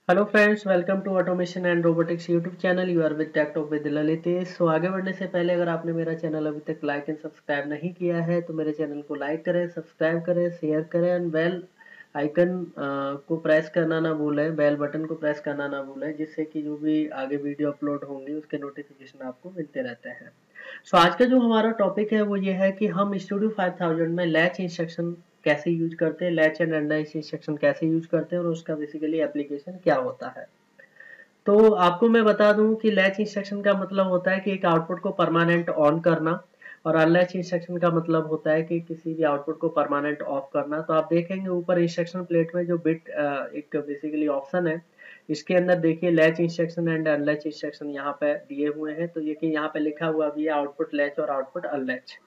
Hello friends, welcome to automation and robotics YouTube channel. You are with tech talk with Lalitesh. So आगे बढ़ने से पहले अगर आपने मेरा चैनल अभी तक लाइक एंड सब्सक्राइब नहीं किया है तो मेरे चैनल को लाइक करें, सब्सक्राइब करें, शेयर करें एंड बेल आइकन को प्रेस करना ना भूलें, बेल बटन को प्रेस करना ना भूलें, जिससे कि जो भी आगे वीडियो अपलोड होंगे उसके नोटिफिकेशन आपको मिलते रहते हैं। सो आज का जो हमारा टॉपिक है वो ये है कि हम स्टूडियो 5000 में लैच इंस्ट्रक्शन कैसे यूज करते हैं, लैच एंड अंडर इंस्ट्रक्शन कैसे यूज करते हैं और उसका बेसिकली एप्लीकेशन क्या होता है। तो आपको मैं बता दूं कि लैच इंस्ट्रक्शन का मतलब होता है कि एक आउटपुट को परमानेंट ऑन करना, और अनलैच इंस्ट्रक्शन का मतलब होता है कि किसी भी आउटपुट को परमानेंट ऑफ करना। तो आप देखेंगे ऊपर इंस्ट्रक्शन प्लेट में जो बिट एक बेसिकली ऑप्शन है, इसके अंदर देखिए लैच इंस्ट्रक्शन एंड अनलैच इंस्ट्रक्शन यहाँ पे दिए हुए हैं। तो ये कि यहाँ पे लिखा हुआ भी है आउटपुट लैच और आउटपुट अनलैच।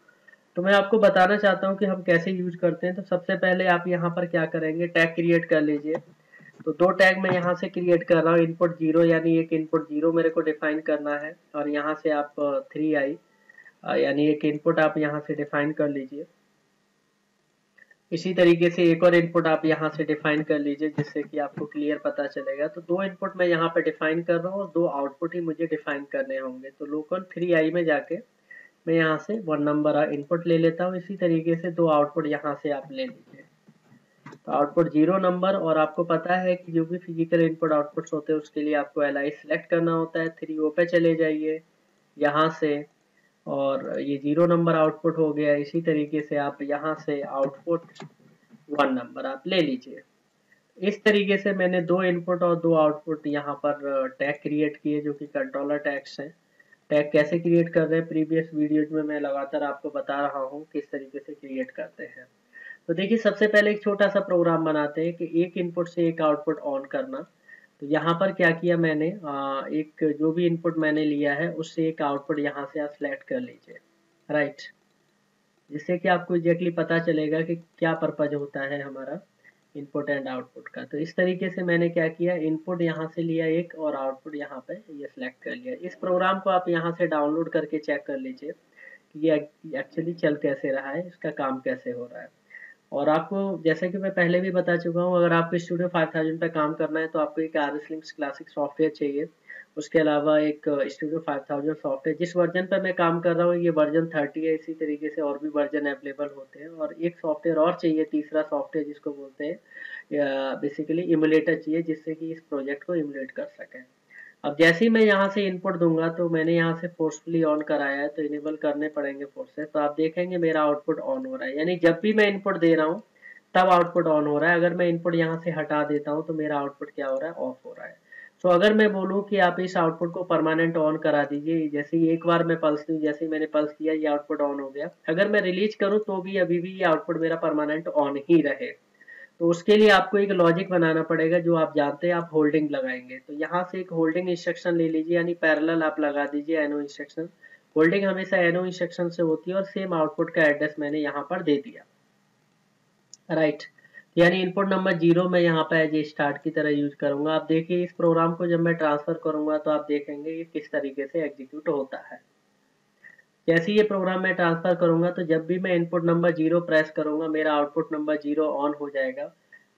तो मैं आपको बताना चाहता हूँ कि हम कैसे यूज करते हैं। तो सबसे पहले आप यहाँ पर क्या करेंगे, टैग क्रिएट कर लीजिए। तो दो टैग मैं यहाँ से क्रिएट कर रहा हूँ, इनपुट जीरो यानी एक इनपुट जीरो मेरे को डिफाइन करना है, और यहाँ से आप 3i यानी एक इनपुट आप यहाँ से डिफाइन कर लीजिए। इसी तरीके से एक और इनपुट आप यहाँ से डिफाइन कर लीजिए, जिससे कि आपको क्लियर पता चलेगा। तो दो इनपुट मैं यहाँ पे डिफाइन कर रहा हूँ और दो आउटपुट ही मुझे डिफाइन करने होंगे। तो लोकल 3i में जाके मैं यहाँ से वन नंबर इनपुट ले लेता हूँ। इसी तरीके से दो आउटपुट यहाँ से आप ले लीजिए। तो आउटपुट जीरो नंबर, और आपको पता है कि जो भी फिजिकल इनपुट आउटपुट्स होते हैं उसके लिए आपको एल आई सिलेक्ट करना होता है। 3o पे चले जाइए यहाँ से, और ये जीरो नंबर आउटपुट हो गया। इसी तरीके से आप यहाँ से आउटपुट वन नंबर आप ले लीजिए। इस तरीके से मैंने दो इनपुट और दो आउटपुट यहाँ पर टैग क्रिएट किए, जो कि कंट्रोलर टैग्स हैं। टैग कैसे क्रिएट कर रहे हैं प्रीवियस वीडियोज में मैं लगातार आपको बता रहा हूँ किस तरीके से क्रिएट करते हैं। तो देखिए सबसे पहले एक छोटा सा प्रोग्राम बनाते हैं कि एक इनपुट से एक आउटपुट ऑन करना। तो यहाँ पर क्या किया मैंने, एक जो भी इनपुट मैंने लिया है उससे एक आउटपुट यहाँ से आप सिलेक्ट कर लीजिए, राइट। जिससे कि आपको एग्जैक्टली पता चलेगा कि क्या पर्पज होता है हमारा इनपुट एंड आउटपुट का। तो इस तरीके से मैंने क्या किया, इनपुट यहाँ से लिया एक और आउटपुट यहाँ पे ये सिलेक्ट कर लिया। इस प्रोग्राम को आप यहाँ से डाउनलोड करके चेक कर लीजिए कि ये एक्चुअली चल कैसे रहा है, इसका काम कैसे हो रहा है। और आपको जैसे कि मैं पहले भी बता चुका हूँ, अगर आपको स्टूडियो 5000 पे काम करना है तो आपको एक R S links classic software चाहिए। उसके अलावा एक स्टूडियो 5000 सॉफ्टवेयर, जिस वर्जन पर मैं काम कर रहा हूँ ये वर्जन 30 है। इसी तरीके से और भी वर्जन अवेलेबल होते हैं। और एक सॉफ्टवेयर और चाहिए, तीसरा सॉफ्टवेयर जिसको बोलते हैं बेसिकली इमुलेटर चाहिए, जिससे कि इस प्रोजेक्ट को इमुलेट कर सकें। अब जैसे ही मैं यहाँ से इनपुट दूंगा, तो मैंने यहाँ से फोर्सफुली ऑन कराया है तो इनेबल करने पड़ेंगे फोर्सेस। तो आप देखेंगे मेरा आउटपुट ऑन हो रहा है, यानी जब भी मैं इनपुट दे रहा हूँ तब आउटपुट ऑन हो रहा है। अगर मैं इनपुट यहाँ से हटा देता हूँ तो मेरा आउटपुट क्या हो रहा है, ऑफ हो रहा है। सो अगर मैं बोलूँ कि आप इस आउटपुट को परमानेंट ऑन करा दीजिए, जैसे ही एक बार मैं पल्स दूँ, जैसे ही मैंने पल्स किया ये आउटपुट ऑन हो गया। अगर मैं रिलीज करूँ तो भी अभी भी ये आउटपुट मेरा परमानेंट ऑन ही रहे। तो उसके लिए आपको एक लॉजिक बनाना पड़ेगा, जो आप जानते हैं, आप होल्डिंग लगाएंगे। तो यहाँ से एक होल्डिंग इंस्ट्रक्शन ले लीजिए, यानी पैरेलल आप लगा दीजिए एनो इंस्ट्रक्शन। होल्डिंग हमेशा एनो इंस्ट्रक्शन से होती है, और सेम आउटपुट का एड्रेस मैंने यहाँ पर दे दिया, राइट। यानी इनपुट नंबर जीरो मैं यहाँ पे एज ए स्टार्ट की तरह यूज करूंगा। आप देखिए इस प्रोग्राम को जब मैं ट्रांसफर करूंगा तो आप देखेंगे ये किस तरीके से एग्जीक्यूट होता है। जैसे ये प्रोग्राम मैं ट्रांसफर करूंगा तो जब भी मैं इनपुट नंबर जीरो प्रेस करूंगा मेरा आउटपुट नंबर जीरो ऑन हो जाएगा।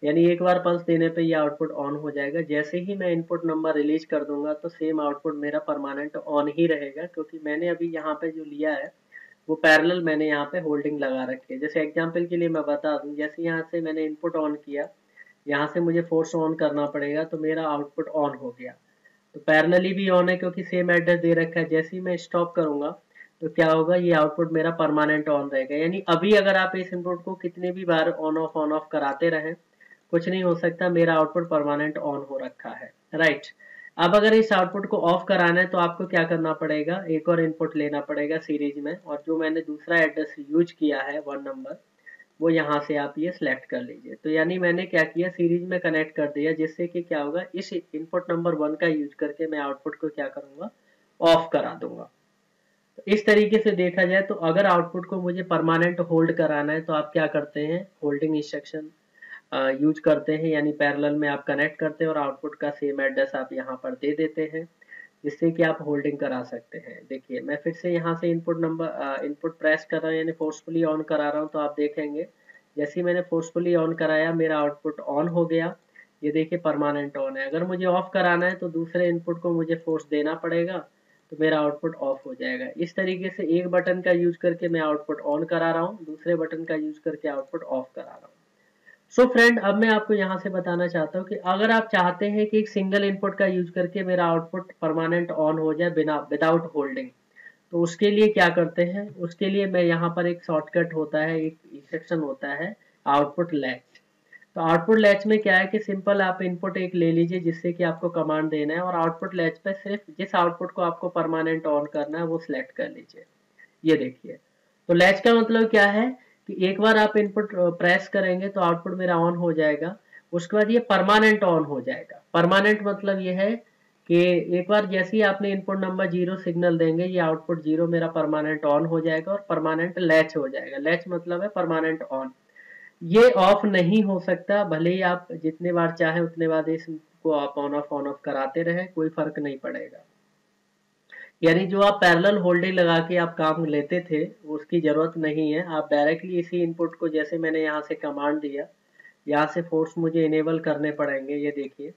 यानी एक बार पल्स देने पे ये आउटपुट ऑन हो जाएगा। जैसे ही मैं इनपुट नंबर रिलीज कर दूंगा तो सेम आउटपुट मेरा परमानेंट ऑन ही रहेगा, क्योंकि मैंने अभी यहाँ पे जो लिया है वो पैरेलल मैंने यहाँ पे होल्डिंग लगा रखी है। जैसे एग्जांपल के लिए मैं बता दूं, जैसे यहाँ से मैंने इनपुट ऑन किया, यहाँ से मुझे फोर्स ऑन करना पड़ेगा तो मेरा आउटपुट ऑन हो गया। तो पैरेलली भी ऑन है क्योंकि सेम एड्रेस दे रखा है। जैसे ही मैं स्टॉप करूंगा तो क्या होगा, ये आउटपुट मेरा परमानेंट ऑन रहेगा। यानी अभी अगर आप इस इनपुट को कितने भी बार ऑन ऑफ कराते रहें कुछ नहीं हो सकता, मेरा आउटपुट परमानेंट ऑन हो रखा है, राइट। अब अगर इस आउटपुट को ऑफ कराना है तो आपको क्या करना पड़ेगा, एक और इनपुट लेना पड़ेगा सीरीज में, और जो मैंने दूसरा एड्रेस यूज किया है वन नंबर, वो यहाँ से आप ये सिलेक्ट कर लीजिए। तो यानी मैंने क्या किया, सीरीज में कनेक्ट कर दिया, जिससे कि क्या होगा, इस इनपुट नंबर वन का यूज करके मैं आउटपुट को क्या करूंगा, ऑफ करा दूंगा। तो इस तरीके से देखा जाए तो अगर आउटपुट को मुझे परमानेंट होल्ड कराना है तो आप क्या करते हैं, होल्डिंग इंस्ट्रक्शन यूज करते हैं, यानी पैरेलल में आप कनेक्ट करते हैं और आउटपुट का सेम एड्रेस आप यहाँ पर दे देते हैं, जिससे कि आप होल्डिंग करा सकते हैं। देखिए मैं फिर से यहाँ से इनपुट प्रेस कर रहा हूँ, यानी फोर्सफुली ऑन करा रहा हूँ। तो आप देखेंगे जैसे ही मैंने फोर्सफुली ऑन कराया मेरा आउटपुट ऑन हो गया। ये देखिए परमानेंट ऑन है। अगर मुझे ऑफ कराना है तो दूसरे इनपुट को मुझे फोर्स देना पड़ेगा, तो मेरा आउटपुट ऑफ हो जाएगा। इस तरीके से एक बटन का यूज करके मैं आउटपुट ऑन करा रहा हूँ, दूसरे बटन का यूज करके आउटपुट ऑफ करा रहा हूँ। सो फ्रेंड, अब मैं आपको यहाँ से बताना चाहता हूँ कि अगर आप चाहते हैं कि एक सिंगल इनपुट का यूज करके मेरा आउटपुट परमानेंट ऑन हो जाए बिना विदाउट होल्डिंग, तो उसके लिए क्या करते हैं, उसके लिए मैं यहाँ पर एक शॉर्टकट होता है, एक इंस्ट्रक्शन होता है आउटपुट लैच। तो आउटपुट लैच में क्या है कि सिंपल आप इनपुट एक ले लीजिए जिससे कि आपको कमांड देना है, और आउटपुट लैच पे सिर्फ जिस आउटपुट को आपको परमानेंट ऑन करना है वो सिलेक्ट कर लीजिए। ये देखिए, तो लैच का मतलब क्या है कि एक बार आप इनपुट प्रेस करेंगे तो आउटपुट मेरा ऑन हो जाएगा, उसके बाद ये परमानेंट ऑन हो जाएगा। परमानेंट मतलब ये है कि एक बार जैसे ही आपने इनपुट नंबर 0 सिग्नल देंगे, ये आउटपुट 0 मेरा परमानेंट ऑन हो जाएगा और परमानेंट लैच हो जाएगा। लैच मतलब है परमानेंट ऑन। ये ऑफ नहीं हो सकता, भले ही आप जितने बार चाहे उतने बार इसको आप ऑन ऑफ कराते रहे, कोई फर्क नहीं पड़ेगा। यानी जो आप पैरेलल होल्डिंग लगा के आप काम लेते थे उसकी जरूरत नहीं है। आप डायरेक्टली इसी इनपुट को, जैसे मैंने यहाँ से कमांड दिया, यहाँ से फोर्स मुझे इनेबल करने पड़ेंगे। ये देखिए,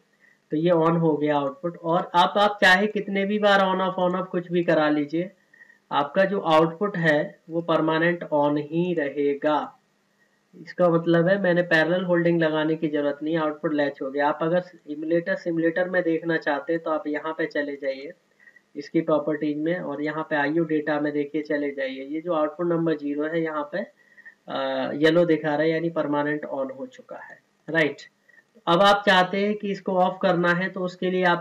तो ये ऑन हो गया आउटपुट। और आप चाहे कितने भी बार ऑन ऑफ कुछ भी करा लीजिए, आपका जो आउटपुट है वो परमानेंट ऑन ही रहेगा। इसका मतलब है मैंने पैरेलल होल्डिंग लगाने की जरूरत नहीं, आउटपुट लैच हो गया। आप अगर सिमुलेटर में देखना चाहते हैं तो आप यहाँ पे चले जाइए इसकी प्रॉपर्टीज में, और यहाँ पे आईओ डेटा में देखिए चले जाइए। ये जो आउटपुट नंबर 0 है यहाँ पे येलो दिखा रहा है, यानी परमानेंट ऑन हो चुका है। राइट, अब आप चाहते हैं कि इसको ऑफ करना है, तो उसके लिए आप